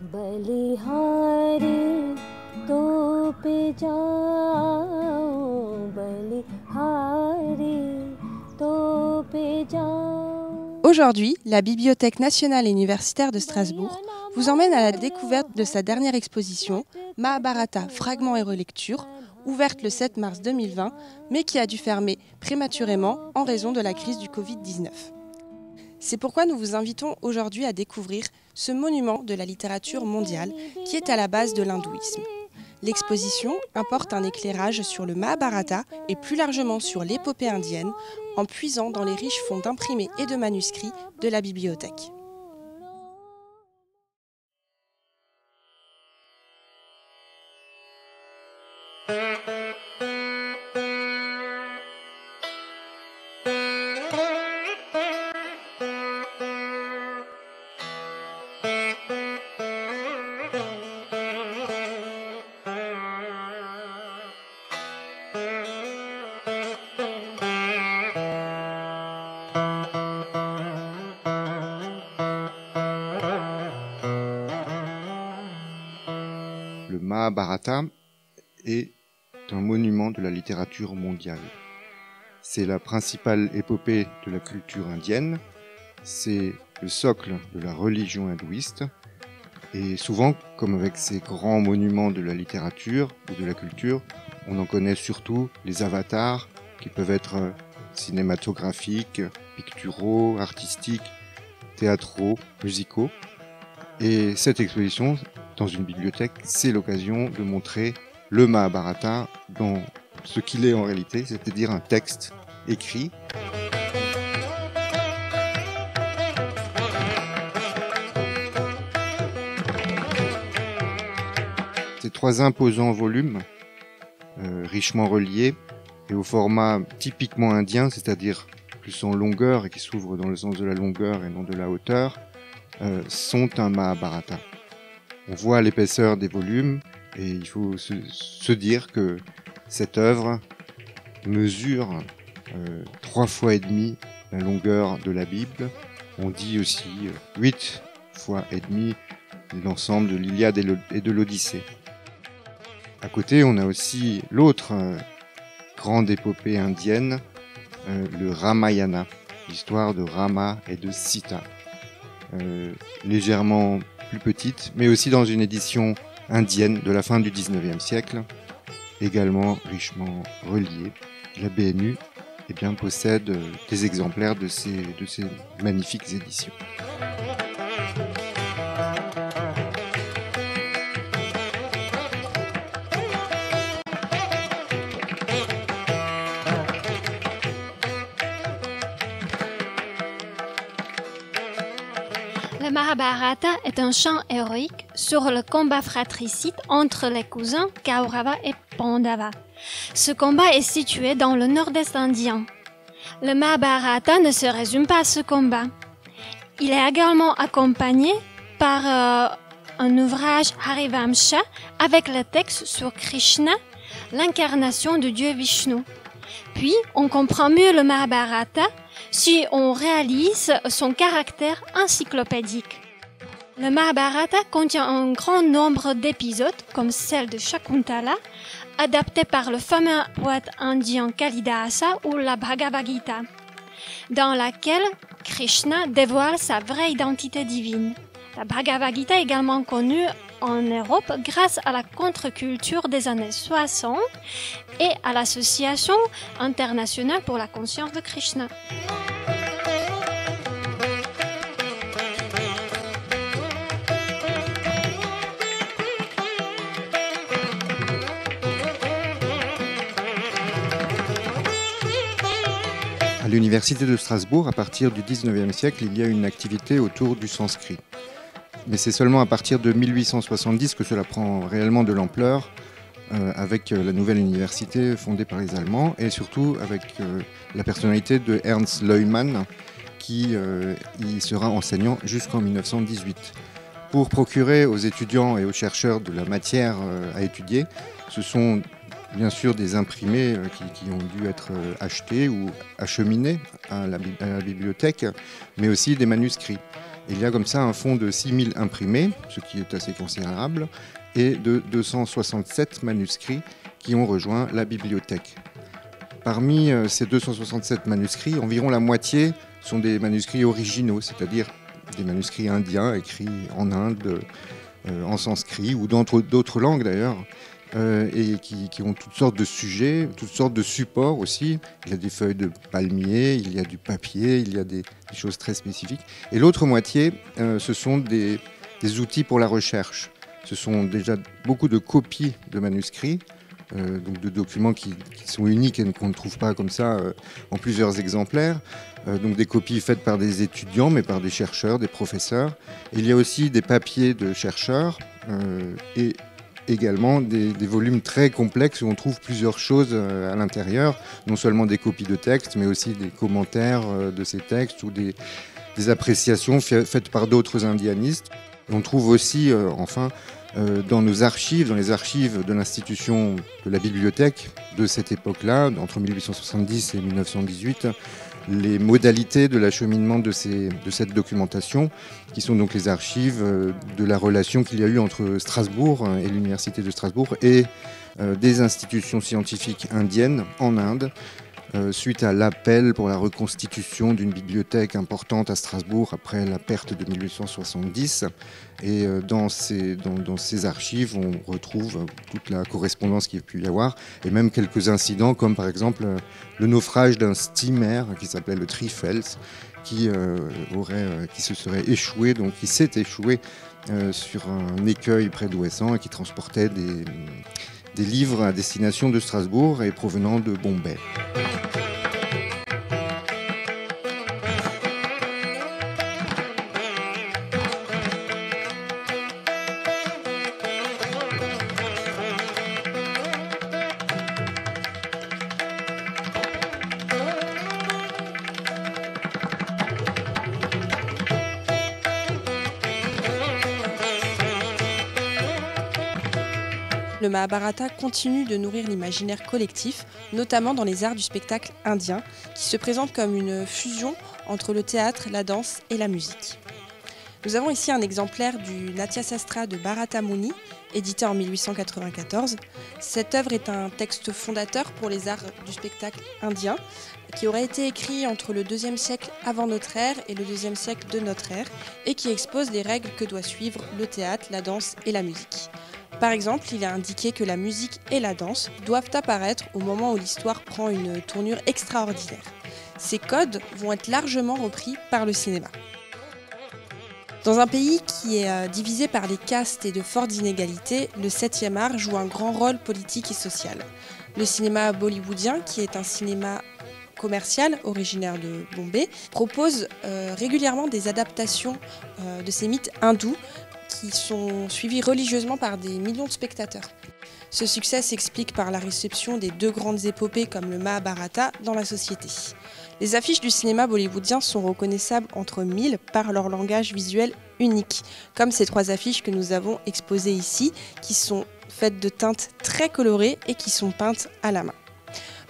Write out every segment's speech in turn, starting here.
बलिहारी तो पे जाओ बलिहारी तो पे जाओ. Aujourd'hui, la Bibliothèque nationale et universitaire de Strasbourg vous emmène à la découverte de sa dernière exposition, Mahabharata, fragments et relectures, ouverte le 7 mars 2020, mais qui a dû fermer prématurément en raison de la crise du Covid-19. C'est pourquoi nous vous invitons aujourd'hui à découvrir ce monument de la littérature mondiale qui est à la base de l'hindouisme. L'exposition apporte un éclairage sur le Mahabharata et plus largement sur l'épopée indienne en puisant dans les riches fonds d'imprimés et de manuscrits de la bibliothèque. Le Mahabharata est un monument de la littérature mondiale. C'est la principale épopée de la culture indienne, c'est le socle de la religion hindouiste, et souvent, comme avec ces grands monuments de la littérature ou de la culture, on en connaît surtout les avatars qui peuvent être cinématographiques, picturaux, artistiques, théâtraux, musicaux. Et cette exposition, dans une bibliothèque, c'est l'occasion de montrer le Mahabharata dans ce qu'il est en réalité, c'est-à-dire un texte écrit. Ces trois imposants volumes, richement reliés et au format typiquement indien, c'est-à-dire plus en longueur et qui s'ouvrent dans le sens de la longueur et non de la hauteur, sont un Mahabharata. On voit l'épaisseur des volumes et il faut se dire que cette œuvre mesure 3 fois et demi la longueur de la Bible. On dit aussi 8 fois et demi l'ensemble de l'Iliade et de l'Odyssée. À côté, on a aussi l'autre grande épopée indienne, le Ramayana, l'histoire de Rama et de Sita. Légèrement plus petite, mais aussi dans une édition indienne de la fin du 19e siècle, également richement reliée. La BNU possède des exemplaires de ces magnifiques éditions. Le Mahabharata est un chant héroïque sur le combat fratricide entre les cousins Kaurava et Pandava. Ce combat est situé dans le nord-est indien. Le Mahabharata ne se résume pas à ce combat. Il est également accompagné par un ouvrage Harivamsha avec le texte sur Krishna, l'incarnation de Dieu Vishnu. Puis, on comprend mieux le Mahabharata si on réalise son caractère encyclopédique. Le Mahabharata contient un grand nombre d'épisodes, comme celle de Shakuntala, adaptés par le fameux poète indien Kalidasa ou la Bhagavad Gita, dans laquelle Krishna dévoile sa vraie identité divine. La Bhagavad Gita est également connue en Europe grâce à la contre-culture des années 60 et à l'Association internationale pour la conscience de Krishna. À l'université de Strasbourg, à partir du 19e siècle, il y a une activité autour du sanskrit. Mais c'est seulement à partir de 1870 que cela prend réellement de l'ampleur, avec la nouvelle université fondée par les Allemands et surtout avec la personnalité de Ernst Leumann qui y sera enseignant jusqu'en 1918. Pour procurer aux étudiants et aux chercheurs de la matière à étudier, ce sont bien sûr des imprimés qui ont dû être achetés ou acheminés à la bibliothèque, mais aussi des manuscrits. Il y a comme ça un fonds de 6000 imprimés, ce qui est assez considérable, et de 267 manuscrits qui ont rejoint la bibliothèque. Parmi ces 267 manuscrits, environ la moitié sont des manuscrits originaux, c'est-à-dire des manuscrits indiens écrits en Inde, en sanskrit ou dans d'autres langues d'ailleurs, et qui ont toutes sortes de sujets, toutes sortes de supports aussi. Il y a des feuilles de palmier, il y a du papier, il y a des choses très spécifiques. Et l'autre moitié, ce sont des outils pour la recherche. Ce sont déjà beaucoup de copies de manuscrits, donc de documents qui sont uniques et qu'on ne trouve pas comme ça en plusieurs exemplaires. Donc des copies faites par des étudiants, mais par des chercheurs, des professeurs. Et il y a aussi des papiers de chercheurs et également des volumes très complexes où on trouve plusieurs choses à l'intérieur, non seulement des copies de textes, mais aussi des commentaires de ces textes ou des appréciations faites par d'autres indianistes. On trouve aussi, enfin, dans nos archives, dans les archives de l'institution de la bibliothèque de cette époque-là, entre 1870 et 1918, les modalités de l'acheminement de cette documentation, qui sont donc les archives de la relation qu'il y a eu entre Strasbourg et l'université de Strasbourg et des institutions scientifiques indiennes en Inde, suite à l'appel pour la reconstitution d'une bibliothèque importante à Strasbourg après la perte de 1870. Et dans ces archives, on retrouve toute la correspondance qu'il y a pu y avoir, et même quelques incidents, comme par exemple le naufrage d'un steamer qui s'appelait le Trifels, qui se serait échoué, donc qui s'est échoué sur un écueil près d'Ouessant et qui transportait des livres à destination de Strasbourg et provenant de Bombay. Le Mahabharata continue de nourrir l'imaginaire collectif, notamment dans les arts du spectacle indien, qui se présentent comme une fusion entre le théâtre, la danse et la musique. Nous avons ici un exemplaire du Natya Sastra de Bharata Muni, édité en 1894. Cette œuvre est un texte fondateur pour les arts du spectacle indien, qui aurait été écrit entre le IIe siècle avant notre ère et le IIe siècle de notre ère, et qui expose les règles que doit suivre le théâtre, la danse et la musique. Par exemple, il est indiqué que la musique et la danse doivent apparaître au moment où l'histoire prend une tournure extraordinaire. Ces codes vont être largement repris par le cinéma. Dans un pays qui est divisé par les castes et de fortes inégalités, le 7e art joue un grand rôle politique et social. Le cinéma bollywoodien, qui est un cinéma commercial originaire de Bombay, propose régulièrement des adaptations de ces mythes hindous qui sont suivis religieusement par des millions de spectateurs. Ce succès s'explique par la réception des deux grandes épopées comme le Mahabharata dans la société. Les affiches du cinéma bollywoodien sont reconnaissables entre mille par leur langage visuel unique, comme ces trois affiches que nous avons exposées ici, qui sont faites de teintes très colorées et qui sont peintes à la main.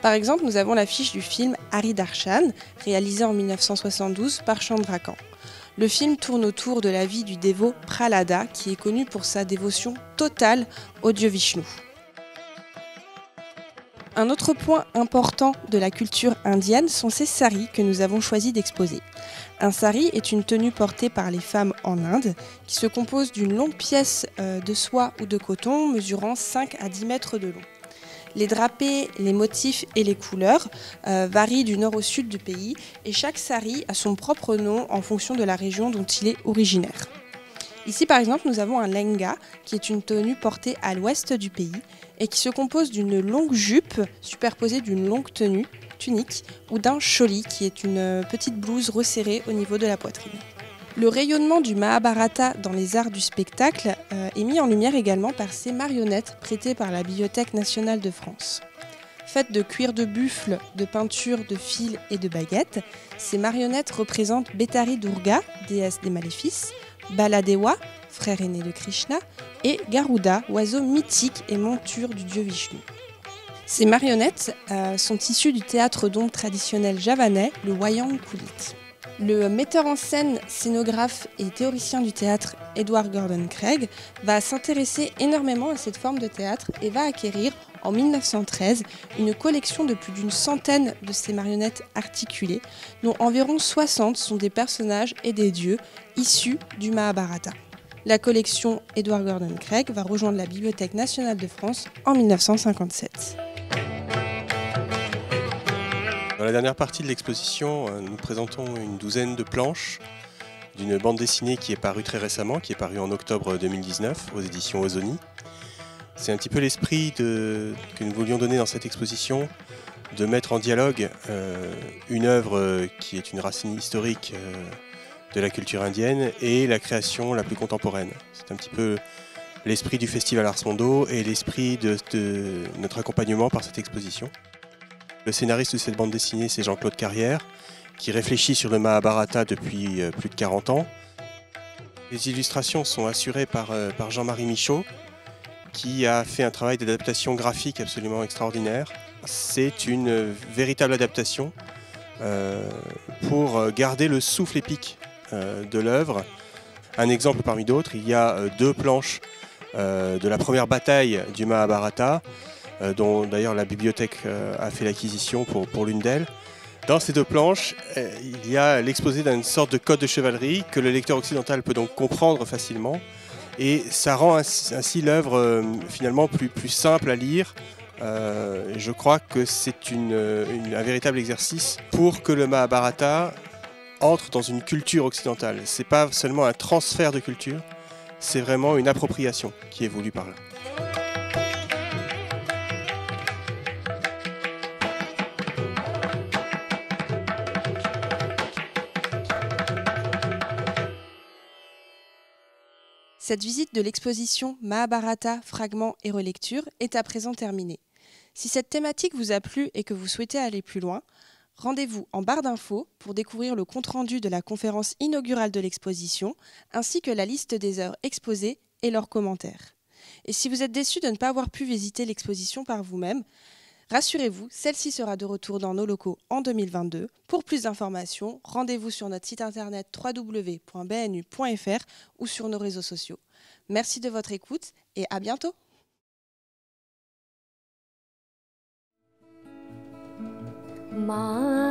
Par exemple, nous avons l'affiche du film Hari Darshan, réalisé en 1972 par Chandra Khan. Le film tourne autour de la vie du dévot Prahlada, qui est connu pour sa dévotion totale au dieu Vishnu. Un autre point important de la culture indienne sont ces saris que nous avons choisi d'exposer. Un sari est une tenue portée par les femmes en Inde, qui se compose d'une longue pièce de soie ou de coton mesurant 5 à 10 mètres de long. Les drapés, les motifs et les couleurs varient du nord au sud du pays et chaque sari a son propre nom en fonction de la région dont il est originaire. Ici par exemple nous avons un lenga qui est une tenue portée à l'ouest du pays et qui se compose d'une longue jupe superposée d'une longue tunique ou d'un choli qui est une petite blouse resserrée au niveau de la poitrine. Le rayonnement du Mahabharata dans les arts du spectacle est mis en lumière également par ces marionnettes prêtées par la Bibliothèque nationale de France. Faites de cuir de buffle, de peinture, de fil et de baguettes, ces marionnettes représentent Betari Durga, déesse des maléfices, Baladewa, frère aîné de Krishna, et Garuda, oiseau mythique et monture du dieu Vishnu. Ces marionnettes sont issues du théâtre d'ombre traditionnel javanais, le Wayang Kulit. Le metteur en scène, scénographe et théoricien du théâtre Edward Gordon Craig va s'intéresser énormément à cette forme de théâtre et va acquérir en 1913 une collection de plus d'une centaine de ces marionnettes articulées, dont environ 60 sont des personnages et des dieux issus du Mahabharata. La collection Edward Gordon Craig va rejoindre la Bibliothèque nationale de France en 1957. Dans la dernière partie de l'exposition, nous présentons une douzaine de planches d'une bande dessinée qui est parue très récemment, qui est parue en octobre 2019 aux éditions Ozoni. C'est un petit peu l'esprit que nous voulions donner dans cette exposition, de mettre en dialogue une œuvre qui est une racine historique de la culture indienne et la création la plus contemporaine. C'est un petit peu l'esprit du Festival Ars Mondo et l'esprit de notre accompagnement par cette exposition. Le scénariste de cette bande dessinée, c'est Jean-Claude Carrière, qui réfléchit sur le Mahabharata depuis plus de 40 ans. Les illustrations sont assurées par Jean-Marie Michaud, qui a fait un travail d'adaptation graphique absolument extraordinaire. C'est une véritable adaptation pour garder le souffle épique de l'œuvre. Un exemple parmi d'autres, il y a deux planches de la première bataille du Mahabharata, dont d'ailleurs la bibliothèque a fait l'acquisition pour l'une d'elles. Dans ces deux planches, il y a l'exposé d'une sorte de code de chevalerie que le lecteur occidental peut donc comprendre facilement. Et ça rend ainsi l'œuvre finalement plus simple à lire. Je crois que c'est un véritable exercice pour que le Mahabharata entre dans une culture occidentale. Ce n'est pas seulement un transfert de culture, c'est vraiment une appropriation qui est voulue par là. Cette visite de l'exposition Mahabharata, fragments et relectures est à présent terminée. Si cette thématique vous a plu et que vous souhaitez aller plus loin, rendez-vous en barre d'infos pour découvrir le compte-rendu de la conférence inaugurale de l'exposition, ainsi que la liste des œuvres exposées et leurs commentaires. Et si vous êtes déçu de ne pas avoir pu visiter l'exposition par vous-même, rassurez-vous, celle-ci sera de retour dans nos locaux en 2022. Pour plus d'informations, rendez-vous sur notre site internet www.bnu.fr ou sur nos réseaux sociaux. Merci de votre écoute et à bientôt. Manata